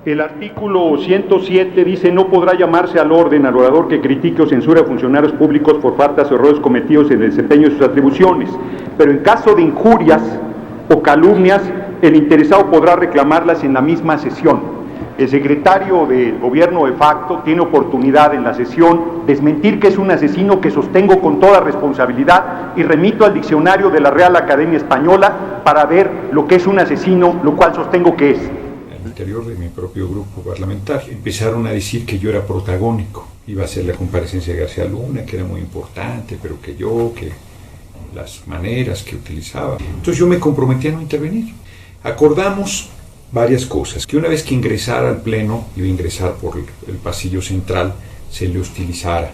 El artículo 107 dice: no podrá llamarse al orden al orador que critique o censure a funcionarios públicos por faltas o errores cometidos en el desempeño de sus atribuciones, pero en caso de injurias o calumnias, el interesado podrá reclamarlas en la misma sesión. El secretario de Gobierno de facto tiene oportunidad en la sesión desmentir que es un asesino, que sostengo con toda responsabilidad, y remito al diccionario de la Real Academia Española para ver lo que es un asesino, lo cual sostengo que es. Al interior de mi propio grupo parlamentario empezaron a decir que yo era protagónico, iba a ser la comparecencia de García Luna, que era muy importante, pero que las maneras que utilizaba. Entonces yo me comprometí a no intervenir. Acordamos varias cosas: que una vez que ingresara al pleno, iba a ingresar por el pasillo central, se le hostilizara,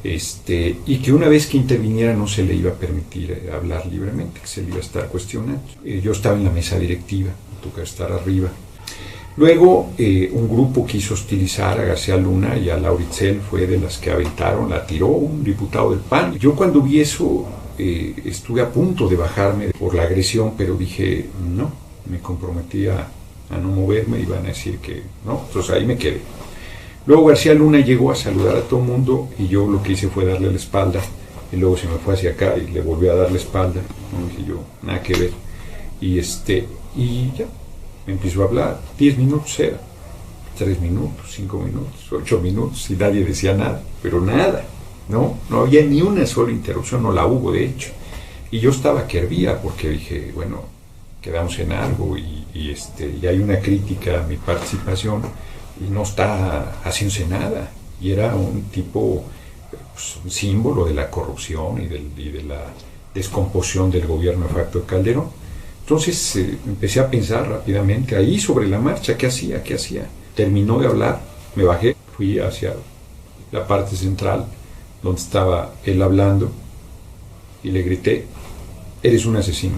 y que una vez que interviniera no se le iba a permitir hablar libremente, que se le iba a estar cuestionando. Yo estaba en la mesa directiva, me tocaba estar arriba. Luego un grupo quiso hostilizar a García Luna y a Laura Itzel, fue de las que aventaron, la tiró un diputado del PAN. Yo cuando vi eso estuve a punto de bajarme por la agresión, pero dije no, me comprometí a no moverme, iban a decir que no, entonces ahí me quedé. Luego García Luna llegó a saludar a todo el mundo y yo lo que hice fue darle la espalda, y luego se me fue hacia acá y le volví a dar la espalda, no dije yo, nada que ver, y ya. Me empezó a hablar, 10 minutos era, 3 minutos, 5 minutos, 8 minutos, y nadie decía nada, pero nada, no había ni una sola interrupción, no la hubo de hecho. Y yo estaba que hervía, porque dije, bueno, quedamos en algo, y hay una crítica a mi participación, y no está haciéndose nada. Y era un tipo, pues, un símbolo de la corrupción y de la descomposición del gobierno de facto de Calderón. Entonces empecé a pensar rápidamente, ahí sobre la marcha, ¿qué hacía? Terminó de hablar, me bajé, fui hacia la parte central, donde estaba él hablando, y le grité: eres un asesino.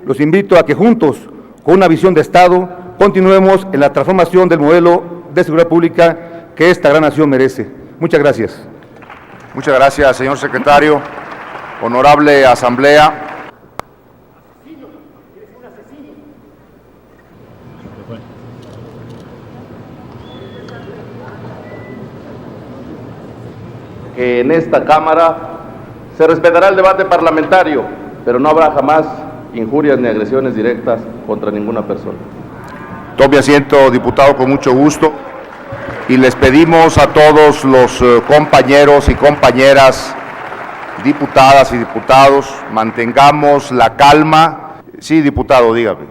Los invito a que juntos, con una visión de Estado, continuemos en la transformación del modelo de seguridad pública que esta gran nación merece. Muchas gracias. Muchas gracias, señor secretario. Honorable Asamblea. Que en esta Cámara se respetará el debate parlamentario, pero no habrá jamás injurias ni agresiones directas contra ninguna persona. Tome asiento, diputado, con mucho gusto. Y les pedimos a todos los compañeros y compañeras, diputadas y diputados, mantengamos la calma. Sí, diputado, dígame.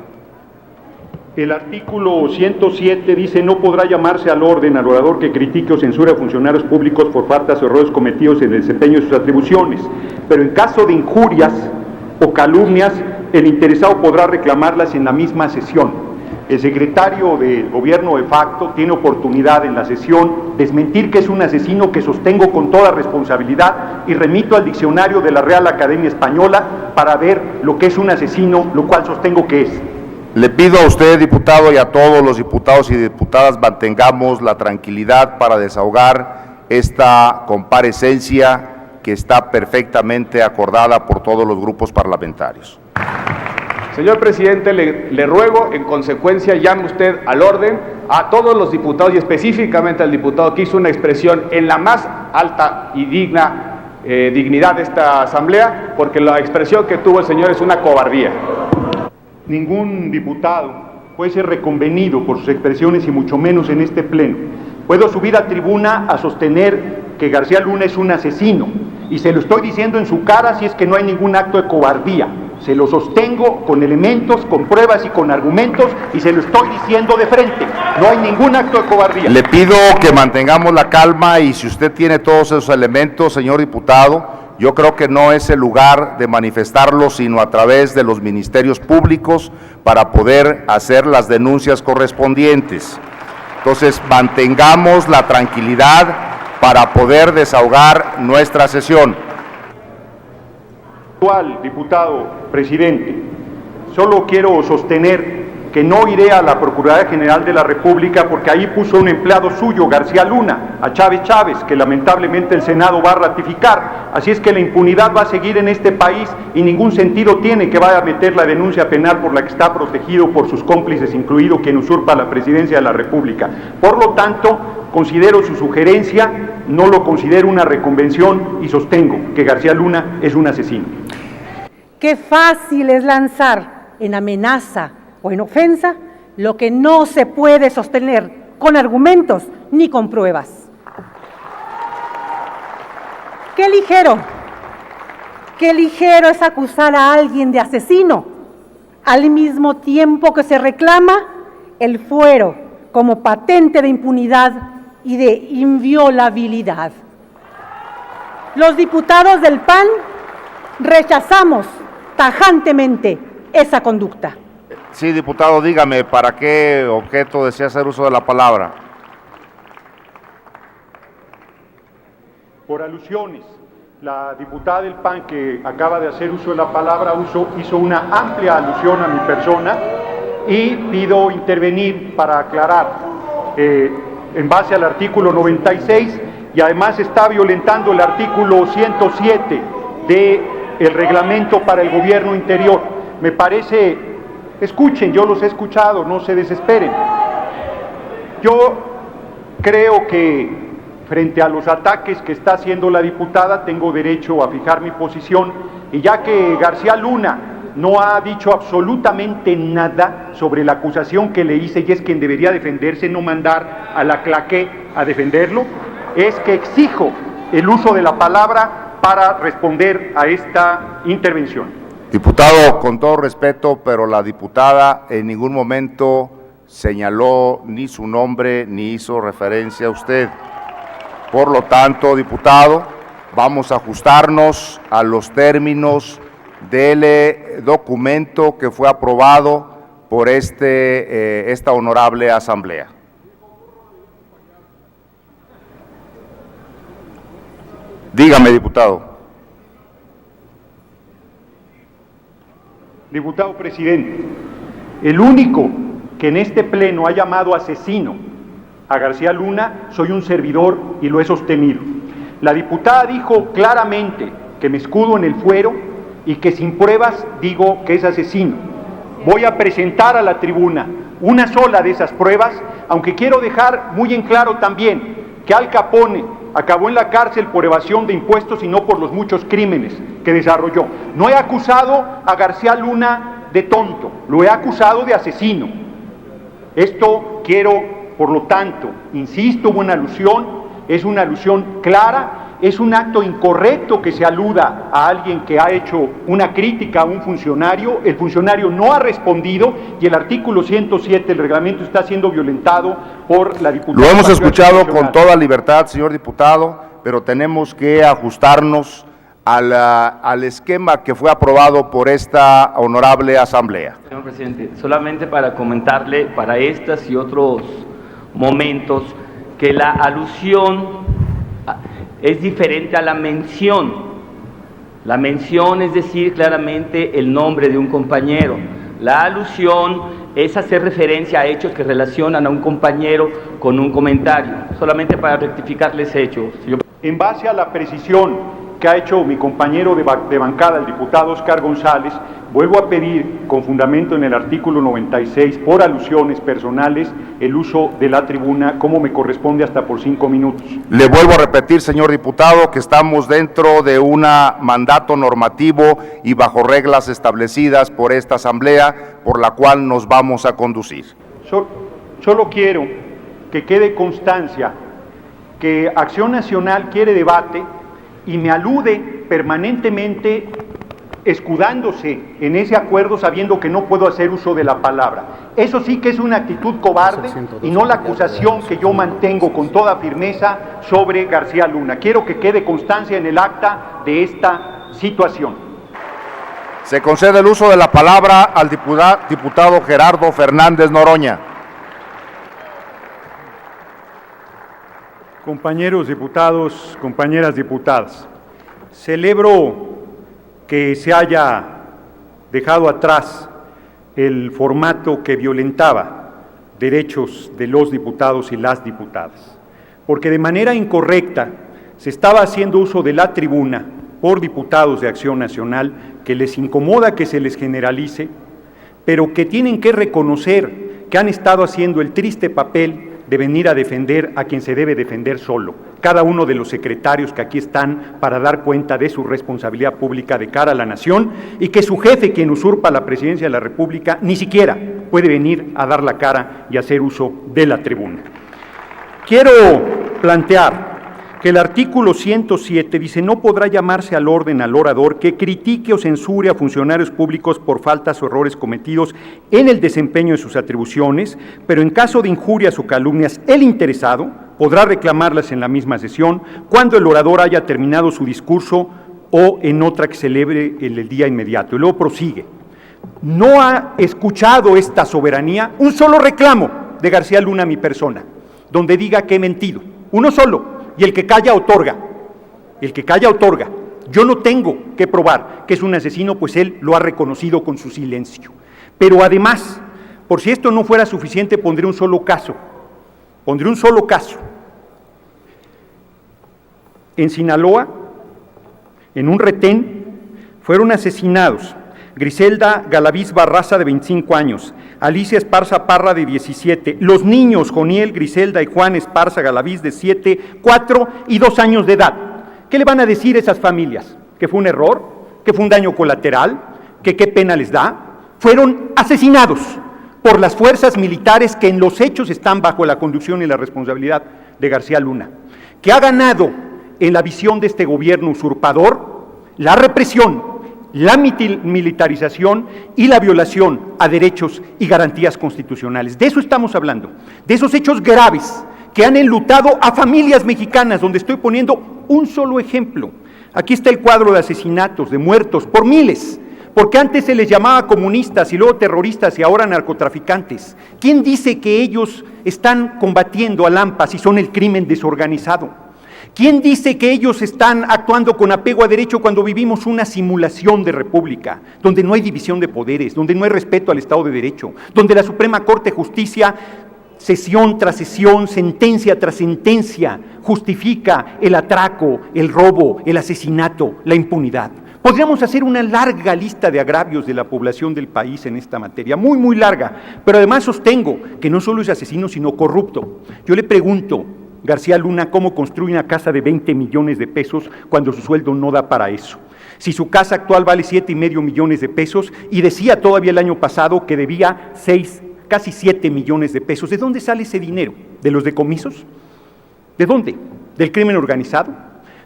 El artículo 107 dice: no podrá llamarse al orden al orador que critique o censure a funcionarios públicos por faltas o errores cometidos en el desempeño de sus atribuciones, pero en caso de injurias o calumnias, el interesado podrá reclamarlas en la misma sesión. El secretario de Gobierno de facto tiene oportunidad en la sesión desmentir que es un asesino, que sostengo con toda responsabilidad, y remito al diccionario de la Real Academia Española para ver lo que es un asesino, lo cual sostengo que es. Le pido a usted, diputado, y a todos los diputados y diputadas, mantengamos la tranquilidad para desahogar esta comparecencia que está perfectamente acordada por todos los grupos parlamentarios. Señor presidente, le ruego, en consecuencia, llame usted al orden a todos los diputados, y específicamente al diputado que hizo una expresión en la más alta y dignidad de esta asamblea, porque la expresión que tuvo el señor es una cobardía. Ningún diputado puede ser reconvenido por sus expresiones, y mucho menos en este pleno. Puedo subir a tribuna a sostener que García Luna es un asesino, y se lo estoy diciendo en su cara, si es que no hay ningún acto de cobardía. Se lo sostengo con elementos, con pruebas y con argumentos, y se lo estoy diciendo de frente. No hay ningún acto de cobardía. Le pido que mantengamos la calma, y si usted tiene todos esos elementos, señor diputado, yo creo que no es el lugar de manifestarlos, sino a través de los ministerios públicos para poder hacer las denuncias correspondientes. Entonces, mantengamos la tranquilidad para poder desahogar nuestra sesión. Diputado presidente, solo quiero sostener que no iré a la Procuraduría General de la República porque ahí puso un empleado suyo, García Luna, a Chávez, que lamentablemente el Senado va a ratificar. Así es que la impunidad va a seguir en este país y ningún sentido tiene que vaya a meter la denuncia penal por la que está protegido por sus cómplices, incluido quien usurpa la presidencia de la República. Por lo tanto, considero su sugerencia, no lo considero una reconvención y sostengo que García Luna es un asesino. Qué fácil es lanzar en amenaza o en ofensa lo que no se puede sostener con argumentos ni con pruebas. Qué ligero es acusar a alguien de asesino, al mismo tiempo que se reclama el fuero como patente de impunidad y de inviolabilidad. Los diputados del PAN rechazamos tajantemente esa conducta. Sí, diputado, dígame, ¿para qué objeto desea hacer uso de la palabra? Por alusiones. La diputada del PAN que acaba de hacer uso de la palabra hizo una amplia alusión a mi persona y pido intervenir para aclarar en base al artículo 96 y además está violentando el artículo 107 del reglamento para el gobierno interior. Me parece, escuchen, yo los he escuchado, no se desesperen. Yo creo que frente a los ataques que está haciendo la diputada, tengo derecho a fijar mi posición, y ya que García Luna no ha dicho absolutamente nada sobre la acusación que le hice, y es quien debería defenderse, no mandar a la claqué a defenderlo, es que exijo el uso de la palabra para responder a esta intervención. Diputado, con todo respeto, pero la diputada en ningún momento señaló ni su nombre ni hizo referencia a usted. Por lo tanto, diputado, vamos a ajustarnos a los términos del documento que fue aprobado por esta honorable asamblea. Dígame, diputado. Diputado presidente, el único que en este pleno ha llamado asesino a García Luna, soy un servidor y lo he sostenido. La diputada dijo claramente que me escudo en el fuero y que sin pruebas digo que es asesino. Voy a presentar a la tribuna una sola de esas pruebas, aunque quiero dejar muy en claro también que Al Capone acabó en la cárcel por evasión de impuestos y no por los muchos crímenes que desarrolló. No he acusado a García Luna de tonto, lo he acusado de asesino. Esto quiero. Por lo tanto, insisto, hubo una alusión, es una alusión clara, es un acto incorrecto que se aluda a alguien que ha hecho una crítica a un funcionario, el funcionario no ha respondido y el artículo 107 del reglamento está siendo violentado por la diputada. Lo hemos escuchado con toda libertad, señor diputado, pero tenemos que ajustarnos al esquema que fue aprobado por esta honorable asamblea. Señor presidente, solamente para comentarle para estas y otros momentos que la alusión es diferente a la mención. La mención es decir claramente el nombre de un compañero. La alusión es hacer referencia a hechos que relacionan a un compañero con un comentario. Solamente para rectificarles hechos. En base a la precisión que ha hecho mi compañero de bancada, el diputado Oscar González, vuelvo a pedir, con fundamento en el artículo 96, por alusiones personales, el uso de la tribuna, como me corresponde, hasta por 5 minutos. Le vuelvo a repetir, señor diputado, que estamos dentro de un mandato normativo y bajo reglas establecidas por esta asamblea, por la cual nos vamos a conducir. Solo quiero que quede constancia que Acción Nacional quiere debate y me alude permanentemente escudándose en ese acuerdo sabiendo que no puedo hacer uso de la palabra. Eso sí que es una actitud cobarde y no la acusación que yo mantengo con toda firmeza sobre García Luna. Quiero que quede constancia en el acta de esta situación. Se concede el uso de la palabra al diputado Gerardo Fernández Noroña. Compañeros diputados, compañeras diputadas, celebro que se haya dejado atrás el formato que violentaba derechos de los diputados y las diputadas, porque de manera incorrecta se estaba haciendo uso de la tribuna por diputados de Acción Nacional, que les incomoda que se les generalice, pero que tienen que reconocer que han estado haciendo el triste papel de venir a defender a quien se debe defender solo, cada uno de los secretarios que aquí están para dar cuenta de su responsabilidad pública de cara a la nación, y que su jefe, quien usurpa la presidencia de la República, ni siquiera puede venir a dar la cara y hacer uso de la tribuna. Quiero plantear que el artículo 107 dice: no podrá llamarse al orden al orador que critique o censure a funcionarios públicos por faltas o errores cometidos en el desempeño de sus atribuciones, pero en caso de injurias o calumnias, el interesado podrá reclamarlas en la misma sesión cuando el orador haya terminado su discurso o en otra que celebre en el día inmediato. Y luego prosigue: no ha escuchado esta soberanía un solo reclamo de García Luna a mi persona, donde diga que he mentido, uno solo. Y el que calla otorga, el que calla otorga. Yo no tengo que probar que es un asesino, pues él lo ha reconocido con su silencio. Pero además, por si esto no fuera suficiente, pondré un solo caso. En Sinaloa, en un retén, fueron asesinados Griselda Galaviz Barraza, de 25 años, Alicia Esparza Parra, de 17, los niños Joniel, Griselda y Juan Esparza Galaviz, de 7, 4 y 2 años de edad. ¿Qué le van a decir a esas familias? ¿Que fue un error? ¿Que fue un daño colateral? ¿Que qué pena les da? Fueron asesinados por las fuerzas militares que en los hechos están bajo la conducción y la responsabilidad de García Luna, que ha ganado en la visión de este gobierno usurpador la represión, la militarización y la violación a derechos y garantías constitucionales. De eso estamos hablando, de esos hechos graves que han enlutado a familias mexicanas, donde estoy poniendo un solo ejemplo. Aquí está el cuadro de asesinatos, de muertos, por miles, porque antes se les llamaba comunistas y luego terroristas y ahora narcotraficantes. ¿Quién dice que ellos están combatiendo al AMPA si son el crimen desorganizado? ¿Quién dice que ellos están actuando con apego a derecho cuando vivimos una simulación de república, donde no hay división de poderes, donde no hay respeto al Estado de Derecho, donde la Suprema Corte de Justicia, sesión tras sesión, sentencia tras sentencia, justifica el atraco, el robo, el asesinato, la impunidad? Podríamos hacer una larga lista de agravios de la población del país en esta materia, muy, muy larga, pero además sostengo que no solo es asesino, sino corrupto. Yo le pregunto, García Luna, ¿cómo construye una casa de 20 millones de pesos cuando su sueldo no da para eso? Si su casa actual vale 7,5 millones de pesos y decía todavía el año pasado que debía casi 7 millones de pesos, ¿de dónde sale ese dinero? ¿De los decomisos? ¿De dónde? ¿Del crimen organizado?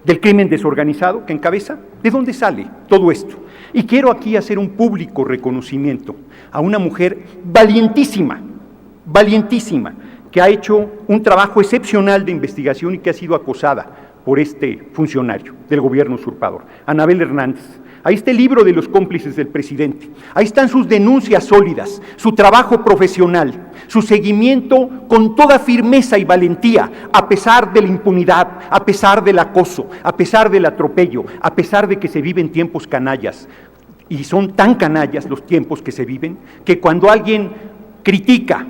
¿Del crimen desorganizado que encabeza? ¿De dónde sale todo esto? Y quiero aquí hacer un público reconocimiento a una mujer valientísima, que ha hecho un trabajo excepcional de investigación y que ha sido acosada por este funcionario del gobierno usurpador, Anabel Hernández. Ahí está el libro de los cómplices del presidente, ahí están sus denuncias sólidas, su trabajo profesional, su seguimiento con toda firmeza y valentía, a pesar de la impunidad, a pesar del acoso, a pesar del atropello, a pesar de que se viven tiempos canallas. Y son tan canallas los tiempos que se viven, que cuando alguien critica,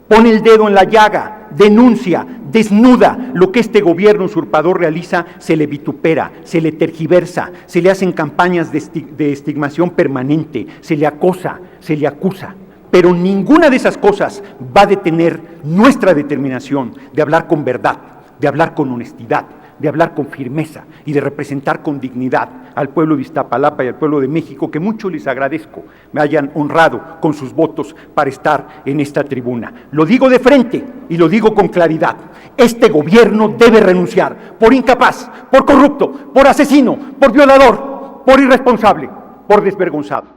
pone el dedo en la llaga, denuncia, desnuda lo que este gobierno usurpador realiza, se le vitupera, se le tergiversa, se le hacen campañas de estigmación permanente, se le acosa, se le acusa. Pero ninguna de esas cosas va a detener nuestra determinación de hablar con verdad, de hablar con honestidad, de hablar con firmeza y de representar con dignidad al pueblo de Iztapalapa y al pueblo de México, que mucho les agradezco me hayan honrado con sus votos para estar en esta tribuna. Lo digo de frente y lo digo con claridad: este gobierno debe renunciar por incapaz, por corrupto, por asesino, por violador, por irresponsable, por desvergonzado.